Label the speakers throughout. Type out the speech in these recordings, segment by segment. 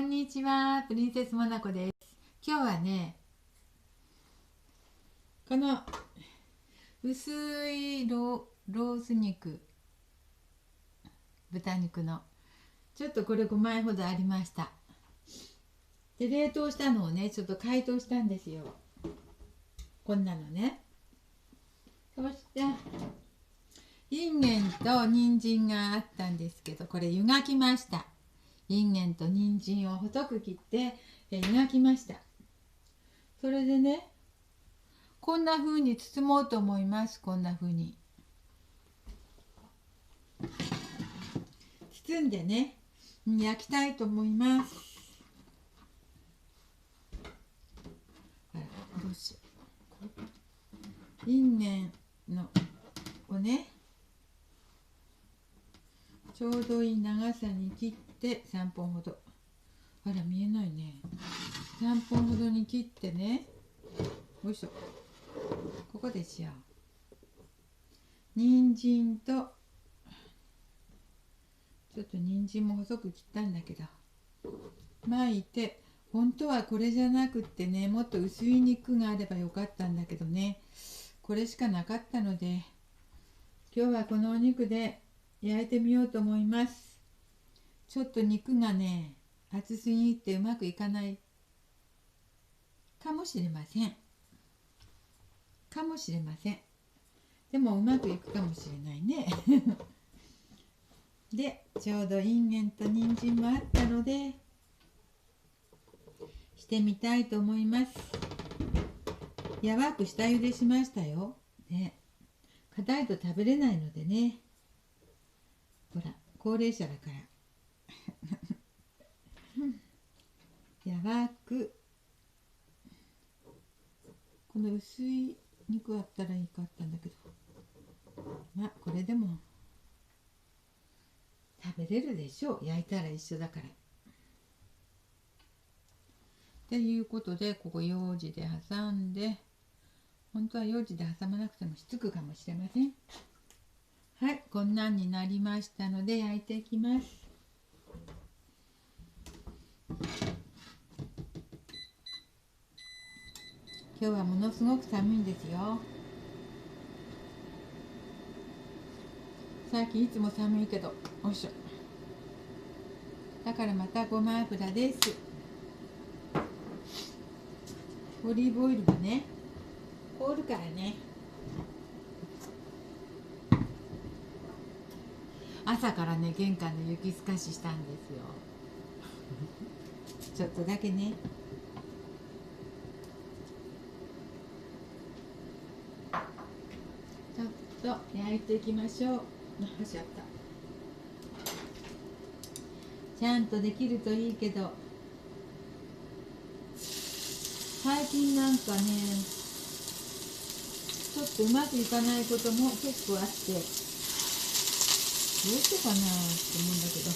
Speaker 1: んにちは、プリンセスモナコです。今日はね、この薄いロース肉、豚肉のちょっとこれ5枚ほどありました。で、冷凍したのをね、ちょっと解凍したんですよ。こんなのね。そしてインゲンと人参があったんですけど、これ湯がきました。インゲンと人参を細く切って湯がきました。それでね、こんな風に包もうと思います。こんな風に包んでね、焼きたいと思います。どうしよう。インゲンのをね、ちょうどいい長さに切って3本ほど、あら見えないね、3本ほどに切ってね、よいしょ、ここでしよう。人参とちょっと人参も細く切ったんだけど巻いて、本当はこれじゃなくってね、もっと薄い肉があればよかったんだけどね、これしかなかったので今日はこのお肉で焼いてみようと思います。ちょっと肉がね厚すぎてうまくいかないかもしれません。でもうまくいくかもしれないねで、ちょうどインゲンと人参もあったのでしてみたいと思います。やわく下茹でしましたよ。ね、硬いと食べれないのでね。ほら、高齢者だからやわく、この薄い肉あったらいいかったんだけど、まあこれでも食べれるでしょう。焼いたら一緒だから。ということで、ここようじで挟んで、本当はようじで挟まなくてもしつくかもしれません。はい、こんなんになりましたので焼いていきます。今日はものすごく寒いんですよ。最近いつも寒いけど、よいしょ。だからまたごま油です。オリーブオイルがね凍るからね。朝からね玄関の雪すかししたんですよちょっとだけね。ちょっと焼いていきましょう。箸あった。ちゃんとできるといいけど、最近なんかねちょっとうまくいかないことも結構あって、どうしてかなって思うんだけど、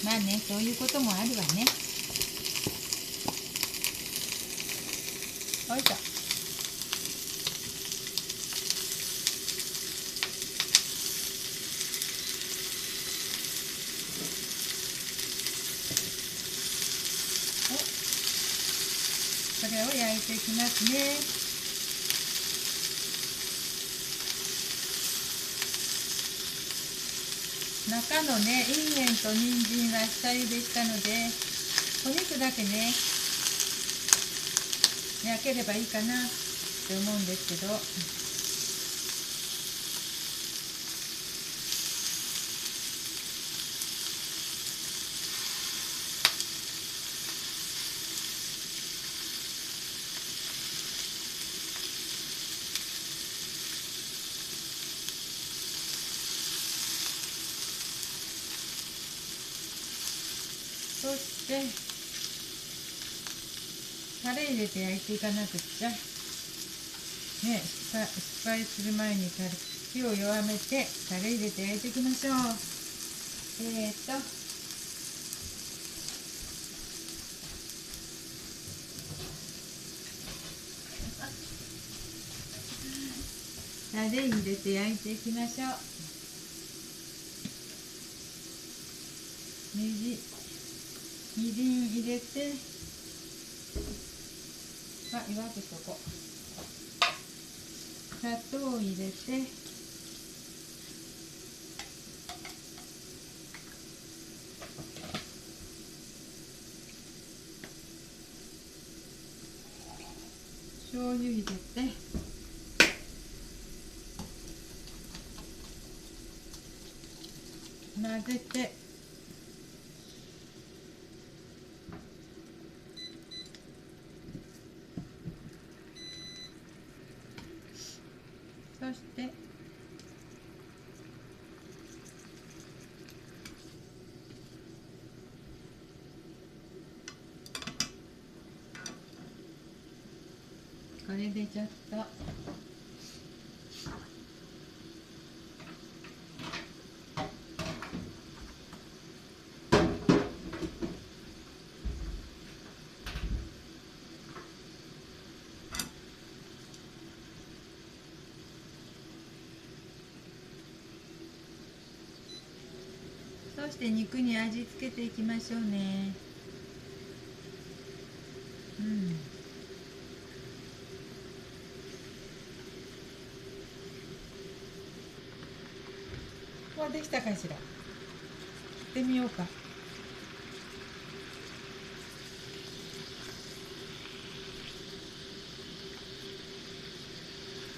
Speaker 1: まあね、そういうこともあるわね。おいしょ。これを焼いていきますね。中のね、インゲンと人参は下茹でしたので、お肉だけね、焼ければいいかなって思うんですけど、そしてタレ入れて焼いていかなくっちゃね。失敗する前に火を弱めてタレ入れて焼いていきましょう。タレ入れて焼いていきましょう。みりん入れて、弱くしとこう。砂糖を入れて、醤油入れて、混ぜて、そしてこれでちょっとそして肉に味付けていきましょうね。もうできたかしら。切ってみようか。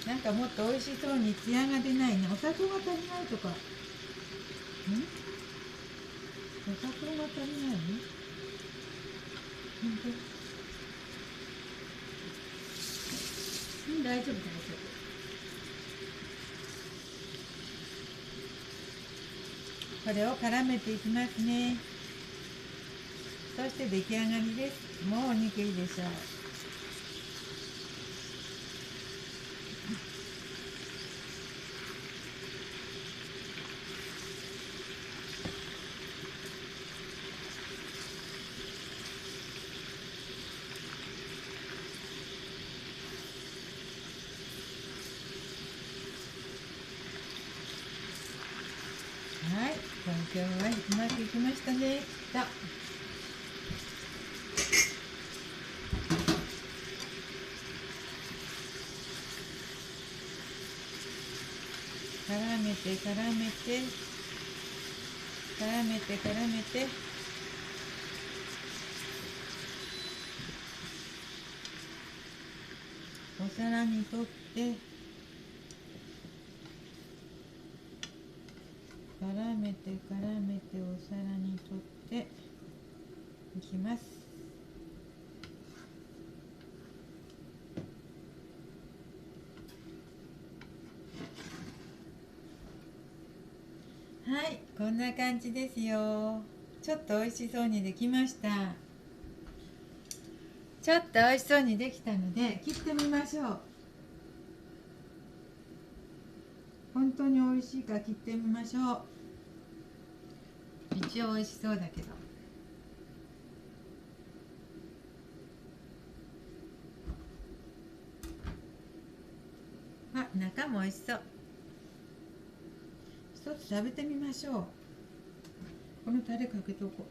Speaker 1: なんかもっと美味しそうにツヤが出ないね。お砂糖が足りないとか。お砂糖が足りない？本当？大丈夫大丈夫。これを絡めていきますね。そして出来上がりです。もうお肉いいでしょう。はい、今日はうまくいきましたね。絡めて絡めて絡めて絡めて、お皿にとって絡めて絡めてお皿にとっていきます。はい、こんな感じですよ。ちょっと美味しそうにできました。ちょっと美味しそうにできたので切ってみましょう。本当に美味しいか切ってみましょう。一応美味しそうだけど。中も美味しそう。一つ食べてみましょう。このタレかけとこう。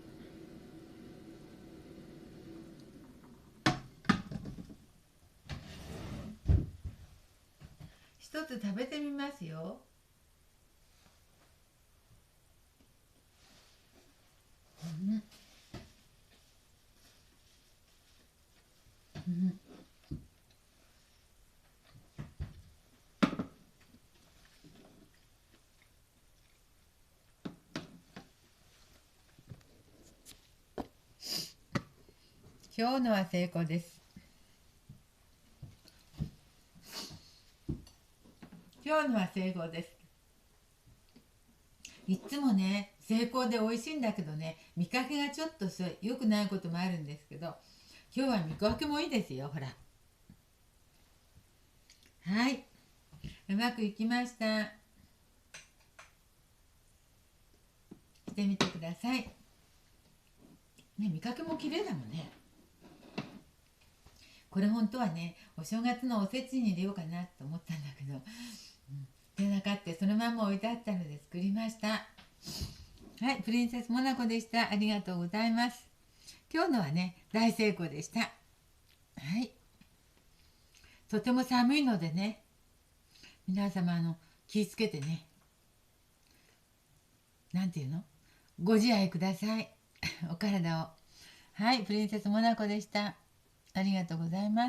Speaker 1: 一つ食べてみますよ。今日のは成功です。今日のは成功です。いつもね、成功で美味しいんだけどね、見かけがちょっと良くないこともあるんですけど、今日は見かけもいいですよ、ほら。はい、うまくいきました。してみてください。ね、見かけも綺麗だもんね。これ本当はね、お正月のおせちに入れようかなと思ったんだけど、出なかった。そのまま置いてあったので作りました。はい、プリンセスモナコでした。ありがとうございます。今日のはね、大成功でした。はい。とても寒いのでね、皆様気をつけてね、なんていうの、ご自愛ください。お体を。はい、プリンセスモナコでした。ありがとうございます。